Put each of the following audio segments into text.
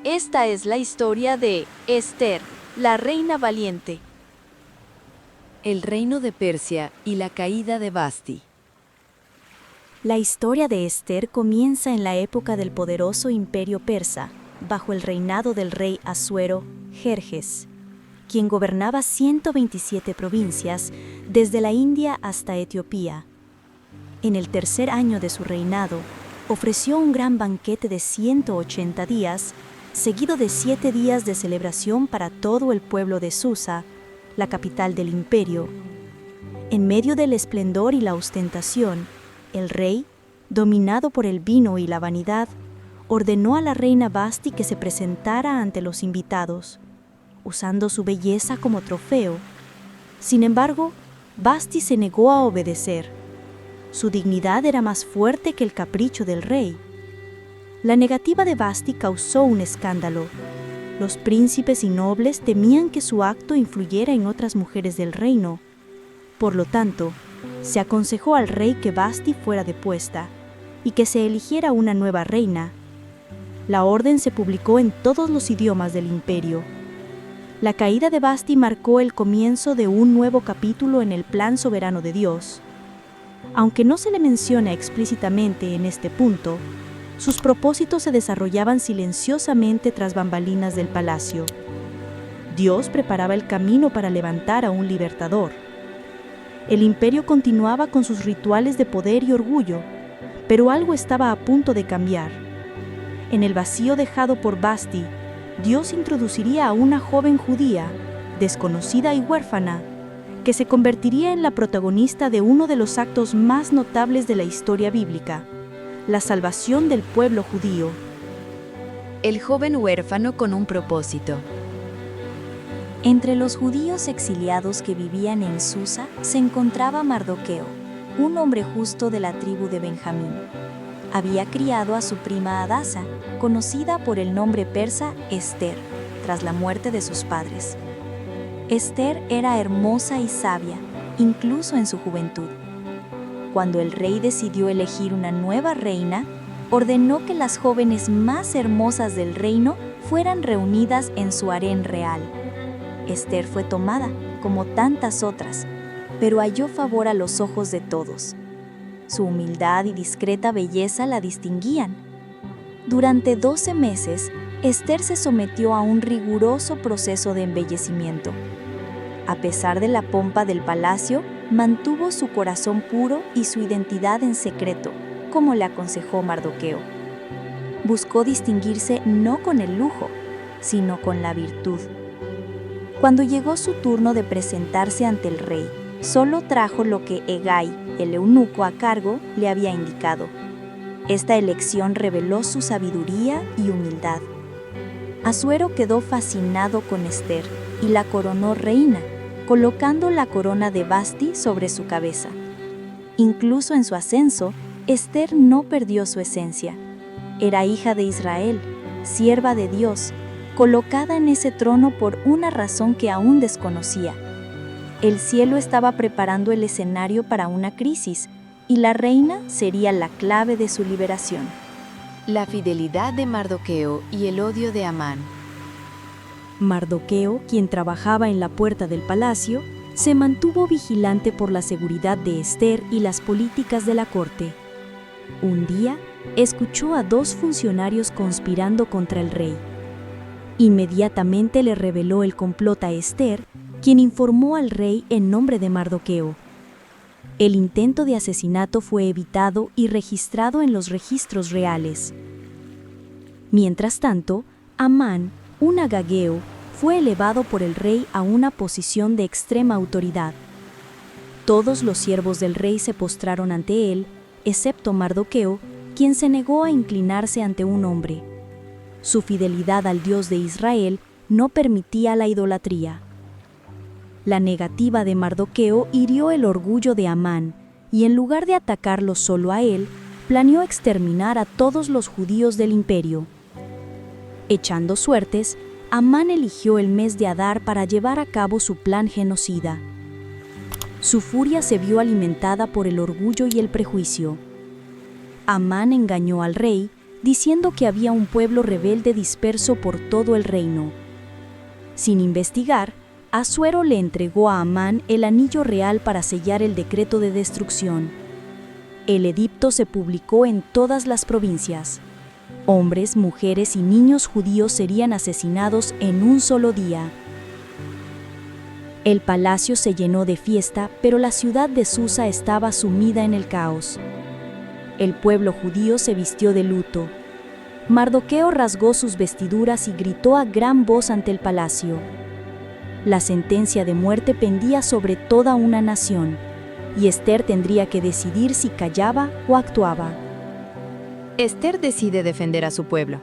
Esta es la historia de Esther, la reina valiente. El reino de Persia y la caída de Basti. La historia de Esther comienza en la época del poderoso imperio persa, bajo el reinado del rey Asuero, Jerjes, quien gobernaba 127 provincias desde la India hasta Etiopía. En el tercer año de su reinado, ofreció un gran banquete de 180 días, seguido de 7 días de celebración para todo el pueblo de Susa, la capital del imperio. En medio del esplendor y la ostentación, el rey, dominado por el vino y la vanidad, ordenó a la reina Basti que se presentara ante los invitados, usando su belleza como trofeo. Sin embargo, Basti se negó a obedecer. Su dignidad era más fuerte que el capricho del rey. La negativa de Basti causó un escándalo. Los príncipes y nobles temían que su acto influyera en otras mujeres del reino. Por lo tanto, se aconsejó al rey que Basti fuera depuesta y que se eligiera una nueva reina. La orden se publicó en todos los idiomas del imperio. La caída de Basti marcó el comienzo de un nuevo capítulo en el plan soberano de Dios. Aunque no se le menciona explícitamente en este punto, sus propósitos se desarrollaban silenciosamente tras bambalinas del palacio. Dios preparaba el camino para levantar a un libertador. El imperio continuaba con sus rituales de poder y orgullo, pero algo estaba a punto de cambiar. En el vacío dejado por Basti, Dios introduciría a una joven judía, desconocida y huérfana, que se convertiría en la protagonista de uno de los actos más notables de la historia bíblica, la salvación del pueblo judío. El joven huérfano con un propósito. Entre los judíos exiliados que vivían en Susa se encontraba Mardoqueo, un hombre justo de la tribu de Benjamín. Había criado a su prima Hadasa, conocida por el nombre persa Esther, tras la muerte de sus padres. Esther era hermosa y sabia, incluso en su juventud. Cuando el rey decidió elegir una nueva reina, ordenó que las jóvenes más hermosas del reino fueran reunidas en su harén real. Esther fue tomada, como tantas otras, pero halló favor a los ojos de todos. Su humildad y discreta belleza la distinguían. Durante 12 meses, Esther se sometió a un riguroso proceso de embellecimiento. A pesar de la pompa del palacio, mantuvo su corazón puro y su identidad en secreto, como le aconsejó Mardoqueo. Buscó distinguirse no con el lujo, sino con la virtud. Cuando llegó su turno de presentarse ante el rey, solo trajo lo que Hegai, el eunuco a cargo, le había indicado. Esta elección reveló su sabiduría y humildad. Asuero quedó fascinado con Esther y la coronó reina, colocando la corona de Basti sobre su cabeza. Incluso en su ascenso, Esther no perdió su esencia. Era hija de Israel, sierva de Dios, colocada en ese trono por una razón que aún desconocía. El cielo estaba preparando el escenario para una crisis, y la reina sería la clave de su liberación. La fidelidad de Mardoqueo y el odio de Amán. Mardoqueo, quien trabajaba en la puerta del palacio, se mantuvo vigilante por la seguridad de Esther y las políticas de la corte. Un día, escuchó a 2 funcionarios conspirando contra el rey. Inmediatamente le reveló el complot a Esther, quien informó al rey en nombre de Mardoqueo. El intento de asesinato fue evitado y registrado en los registros reales. Mientras tanto, Amán, un agageo, fue elevado por el rey a una posición de extrema autoridad. Todos los siervos del rey se postraron ante él, excepto Mardoqueo, quien se negó a inclinarse ante un hombre. Su fidelidad al Dios de Israel no permitía la idolatría. La negativa de Mardoqueo hirió el orgullo de Amán, y en lugar de atacarlo solo a él, planeó exterminar a todos los judíos del imperio. Echando suertes, Amán eligió el mes de Adar para llevar a cabo su plan genocida. Su furia se vio alimentada por el orgullo y el prejuicio. Amán engañó al rey, diciendo que había un pueblo rebelde disperso por todo el reino. Sin investigar, Asuero le entregó a Amán el anillo real para sellar el decreto de destrucción. El edicto se publicó en todas las provincias. Hombres, mujeres y niños judíos serían asesinados en un solo día. El palacio se llenó de fiesta, pero la ciudad de Susa estaba sumida en el caos. El pueblo judío se vistió de luto. Mardoqueo rasgó sus vestiduras y gritó a gran voz ante el palacio. La sentencia de muerte pendía sobre toda una nación, y Ester tendría que decidir si callaba o actuaba. Ester decide defender a su pueblo.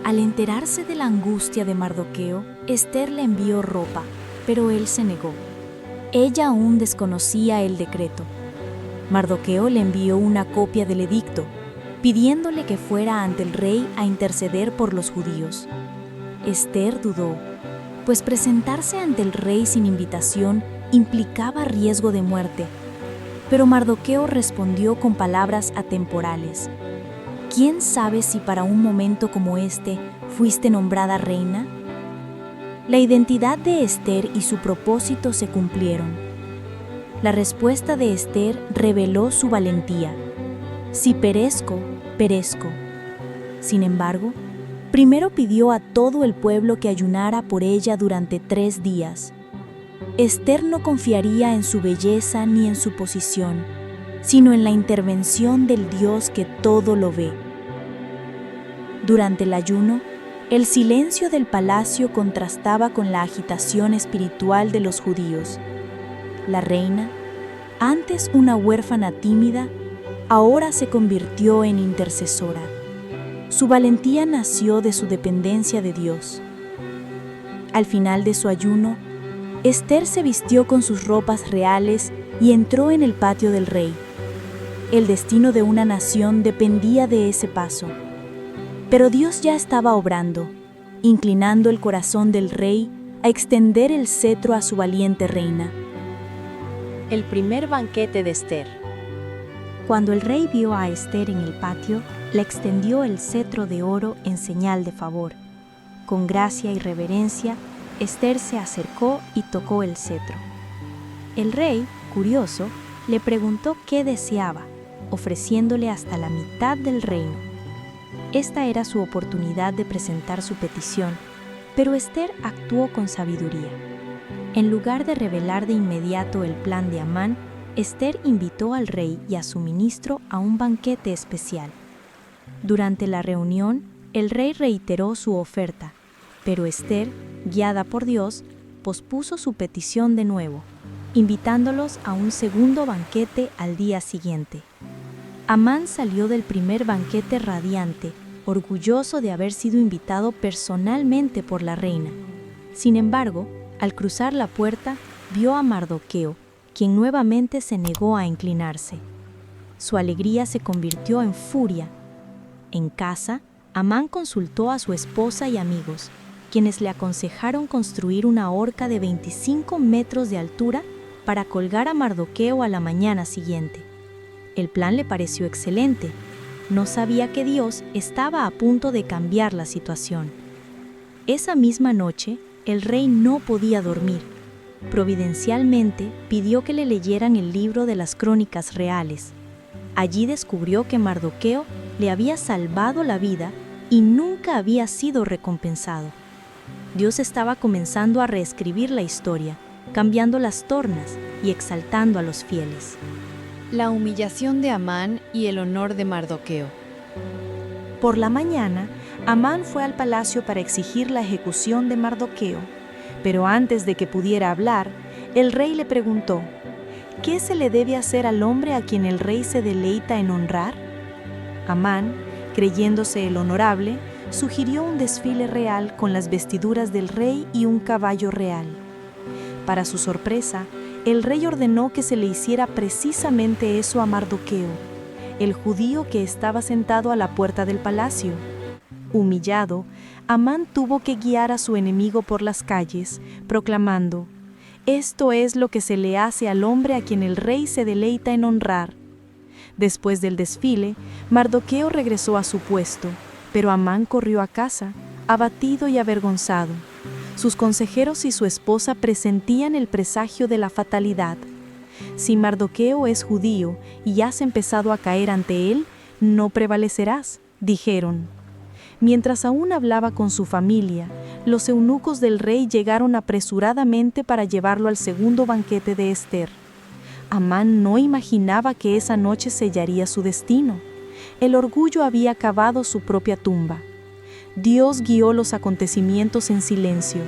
Al enterarse de la angustia de Mardoqueo, Ester le envió ropa, pero él se negó. Ella aún desconocía el decreto. Mardoqueo le envió una copia del edicto, pidiéndole que fuera ante el rey a interceder por los judíos. Ester dudó, pues presentarse ante el rey sin invitación implicaba riesgo de muerte. Pero Mardoqueo respondió con palabras atemporales. ¿Quién sabe si para un momento como este fuiste nombrada reina? La identidad de Ester y su propósito se cumplieron. La respuesta de Ester reveló su valentía. Si perezco, perezco. Sin embargo, primero pidió a todo el pueblo que ayunara por ella durante 3 días. Ester no confiaría en su belleza ni en su posición, sino en la intervención del Dios que todo lo ve. Durante el ayuno, el silencio del palacio contrastaba con la agitación espiritual de los judíos. La reina, antes una huérfana tímida, ahora se convirtió en intercesora. Su valentía nació de su dependencia de Dios. Al final de su ayuno, Ester se vistió con sus ropas reales y entró en el patio del rey. El destino de una nación dependía de ese paso. Pero Dios ya estaba obrando, inclinando el corazón del rey a extender el cetro a su valiente reina. El primer banquete de Ester. Cuando el rey vio a Ester en el patio, le extendió el cetro de oro en señal de favor. Con gracia y reverencia, Ester se acercó y tocó el cetro. El rey, curioso, le preguntó qué deseaba, ofreciéndole hasta la mitad del reino. Esta era su oportunidad de presentar su petición, pero Ester actuó con sabiduría. En lugar de revelar de inmediato el plan de Amán, Ester invitó al rey y a su ministro a un banquete especial. Durante la reunión, el rey reiteró su oferta, pero Ester, guiada por Dios, pospuso su petición de nuevo, invitándolos a un segundo banquete al día siguiente. Amán salió del primer banquete radiante, orgulloso de haber sido invitado personalmente por la reina. Sin embargo, al cruzar la puerta, vio a Mardoqueo, quien nuevamente se negó a inclinarse. Su alegría se convirtió en furia. En casa, Amán consultó a su esposa y amigos, quienes le aconsejaron construir una horca de 25 metros de altura para colgar a Mardoqueo a la mañana siguiente. El plan le pareció excelente. No sabía que Dios estaba a punto de cambiar la situación. Esa misma noche, el rey no podía dormir. Providencialmente, pidió que le leyeran el libro de las Crónicas Reales. Allí descubrió que Mardoqueo le había salvado la vida y nunca había sido recompensado. Dios estaba comenzando a reescribir la historia, cambiando las tornas y exaltando a los fieles. La humillación de Amán y el honor de Mardoqueo. Por la mañana, Amán fue al palacio para exigir la ejecución de Mardoqueo, pero antes de que pudiera hablar, el rey le preguntó: ¿qué se le debe hacer al hombre a quien el rey se deleita en honrar? Amán, creyéndose el honorable, sugirió un desfile real con las vestiduras del rey y un caballo real. Para su sorpresa, el rey ordenó que se le hiciera precisamente eso a Mardoqueo, el judío que estaba sentado a la puerta del palacio. Humillado, Amán tuvo que guiar a su enemigo por las calles, proclamando: «Esto es lo que se le hace al hombre a quien el rey se deleita en honrar». Después del desfile, Mardoqueo regresó a su puesto, pero Amán corrió a casa, abatido y avergonzado. Sus consejeros y su esposa presentían el presagio de la fatalidad. Si Mardoqueo es judío y has empezado a caer ante él, no prevalecerás, dijeron. Mientras aún hablaba con su familia, los eunucos del rey llegaron apresuradamente para llevarlo al segundo banquete de Ester. Amán no imaginaba que esa noche sellaría su destino. El orgullo había cavado su propia tumba. Dios guió los acontecimientos en silencio.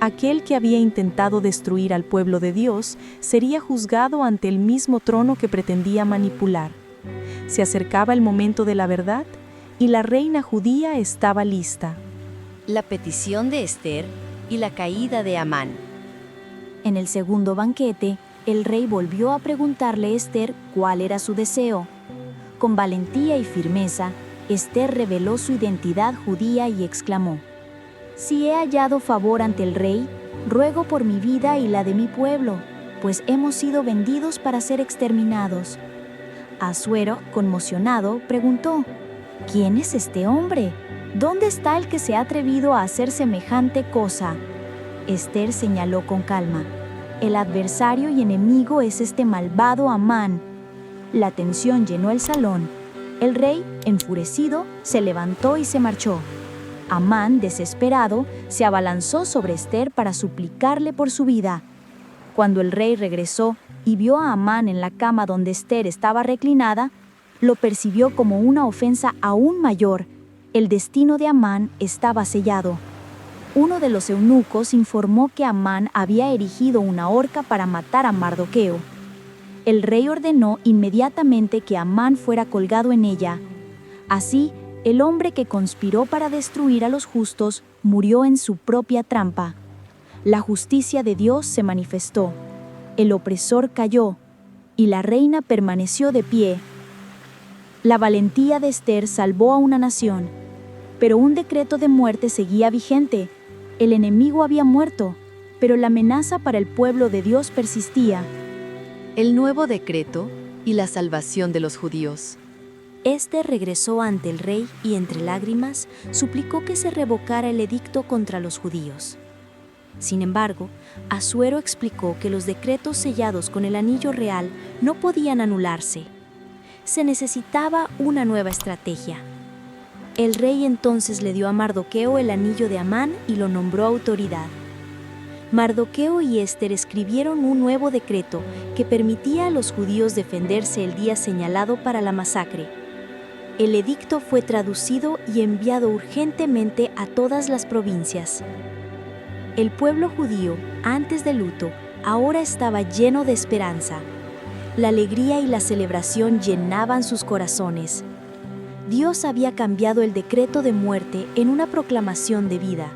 Aquel que había intentado destruir al pueblo de Dios sería juzgado ante el mismo trono que pretendía manipular. Se acercaba el momento de la verdad y la reina judía estaba lista. La petición de Ester y la caída de Amán. En el segundo banquete, el rey volvió a preguntarle a Ester cuál era su deseo. Con valentía y firmeza, Ester reveló su identidad judía y exclamó: «Si he hallado favor ante el rey, ruego por mi vida y la de mi pueblo, pues hemos sido vendidos para ser exterminados». Asuero, conmocionado, preguntó: «¿Quién es este hombre? ¿Dónde está el que se ha atrevido a hacer semejante cosa?». Ester señaló con calma: «El adversario y enemigo es este malvado Amán». La tensión llenó el salón. El rey, enfurecido, se levantó y se marchó. Amán, desesperado, se abalanzó sobre Ester para suplicarle por su vida. Cuando el rey regresó y vio a Amán en la cama donde Ester estaba reclinada, lo percibió como una ofensa aún mayor. El destino de Amán estaba sellado. Uno de los eunucos informó que Amán había erigido una horca para matar a Mardoqueo. El rey ordenó inmediatamente que Amán fuera colgado en ella. Así, el hombre que conspiró para destruir a los justos murió en su propia trampa. La justicia de Dios se manifestó. El opresor cayó, y la reina permaneció de pie. La valentía de Ester salvó a una nación, pero un decreto de muerte seguía vigente. El enemigo había muerto, pero la amenaza para el pueblo de Dios persistía. El nuevo decreto y la salvación de los judíos. Ester regresó ante el rey y entre lágrimas suplicó que se revocara el edicto contra los judíos. Sin embargo, Asuero explicó que los decretos sellados con el anillo real no podían anularse. Se necesitaba una nueva estrategia. El rey entonces le dio a Mardoqueo el anillo de Amán y lo nombró autoridad. Mardoqueo y Ester escribieron un nuevo decreto que permitía a los judíos defenderse el día señalado para la masacre. El edicto fue traducido y enviado urgentemente a todas las provincias. El pueblo judío, antes del luto, ahora estaba lleno de esperanza. La alegría y la celebración llenaban sus corazones. Dios había cambiado el decreto de muerte en una proclamación de vida.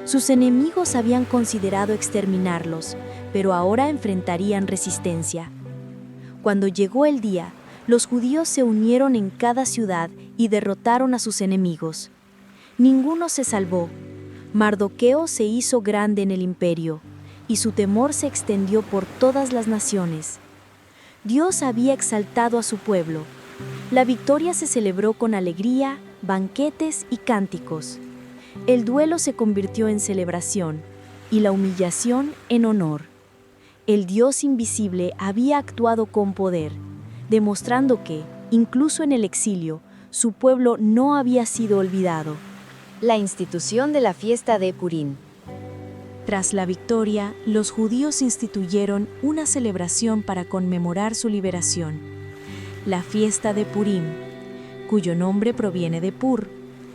Sus enemigos habían considerado exterminarlos, pero ahora enfrentarían resistencia. Cuando llegó el día, los judíos se unieron en cada ciudad y derrotaron a sus enemigos. Ninguno se salvó. Mardoqueo se hizo grande en el imperio, y su temor se extendió por todas las naciones. Dios había exaltado a su pueblo. La victoria se celebró con alegría, banquetes y cánticos. El duelo se convirtió en celebración y la humillación en honor. El Dios invisible había actuado con poder, demostrando que, incluso en el exilio, su pueblo no había sido olvidado. La institución de la fiesta de Purim. Tras la victoria, los judíos instituyeron una celebración para conmemorar su liberación, la fiesta de Purim, cuyo nombre proviene de Pur,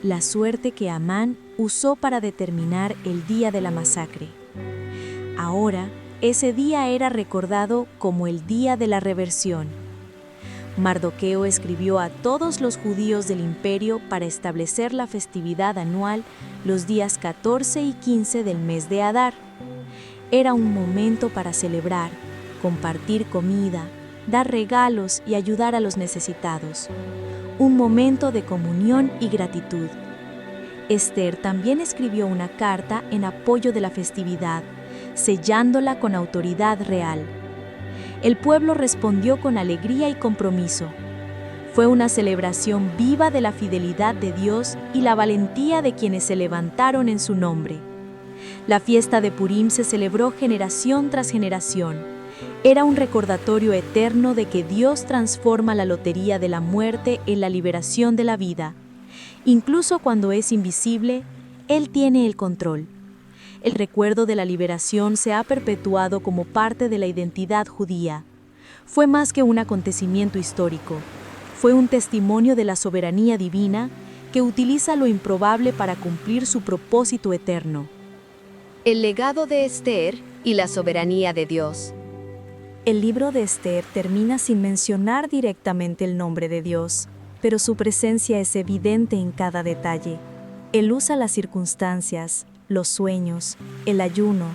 la suerte que Amán usó para determinar el día de la masacre. Ahora, ese día era recordado como el día de la reversión. Mardoqueo escribió a todos los judíos del imperio para establecer la festividad anual los días 14 y 15 del mes de Adar. Era un momento para celebrar, compartir comida, dar regalos y ayudar a los necesitados. Un momento de comunión y gratitud. Ester también escribió una carta en apoyo de la festividad, sellándola con autoridad real. El pueblo respondió con alegría y compromiso. Fue una celebración viva de la fidelidad de Dios y la valentía de quienes se levantaron en su nombre. La fiesta de Purim se celebró generación tras generación. Era un recordatorio eterno de que Dios transforma la lotería de la muerte en la liberación de la vida. Incluso cuando es invisible, Él tiene el control. El recuerdo de la liberación se ha perpetuado como parte de la identidad judía. Fue más que un acontecimiento histórico. Fue un testimonio de la soberanía divina que utiliza lo improbable para cumplir su propósito eterno. El legado de Esther y la soberanía de Dios. El libro de Esther termina sin mencionar directamente el nombre de Dios, pero su presencia es evidente en cada detalle. Él usa las circunstancias, los sueños, el ayuno,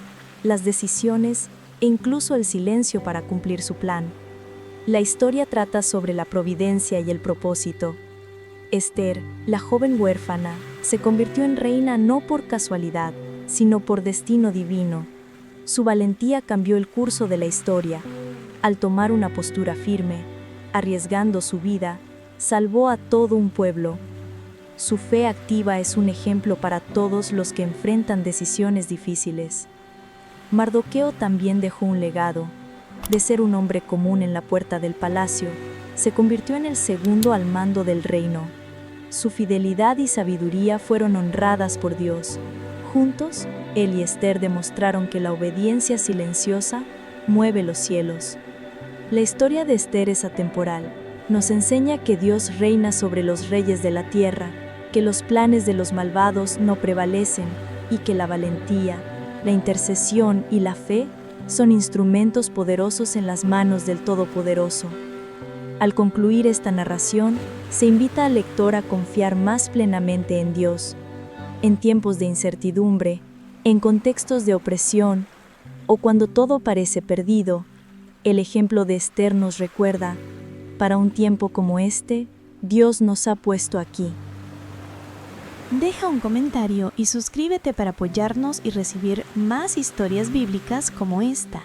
las decisiones e incluso el silencio para cumplir su plan. La historia trata sobre la providencia y el propósito. Esther, la joven huérfana, se convirtió en reina no por casualidad, sino por destino divino. Su valentía cambió el curso de la historia. Al tomar una postura firme, arriesgando su vida, salvó a todo un pueblo. Su fe activa es un ejemplo para todos los que enfrentan decisiones difíciles. Mardoqueo también dejó un legado. De ser un hombre común en la puerta del palacio, se convirtió en el segundo al mando del reino. Su fidelidad y sabiduría fueron honradas por Dios. Juntos, él y Esther demostraron que la obediencia silenciosa mueve los cielos. La historia de Esther es atemporal. Nos enseña que Dios reina sobre los reyes de la tierra, que los planes de los malvados no prevalecen y que la valentía, la intercesión y la fe son instrumentos poderosos en las manos del Todopoderoso. Al concluir esta narración, se invita al lector a confiar más plenamente en Dios. En tiempos de incertidumbre, en contextos de opresión o cuando todo parece perdido, el ejemplo de Esther nos recuerda, para un tiempo como este, Dios nos ha puesto aquí. Deja un comentario y suscríbete para apoyarnos y recibir más historias bíblicas como esta.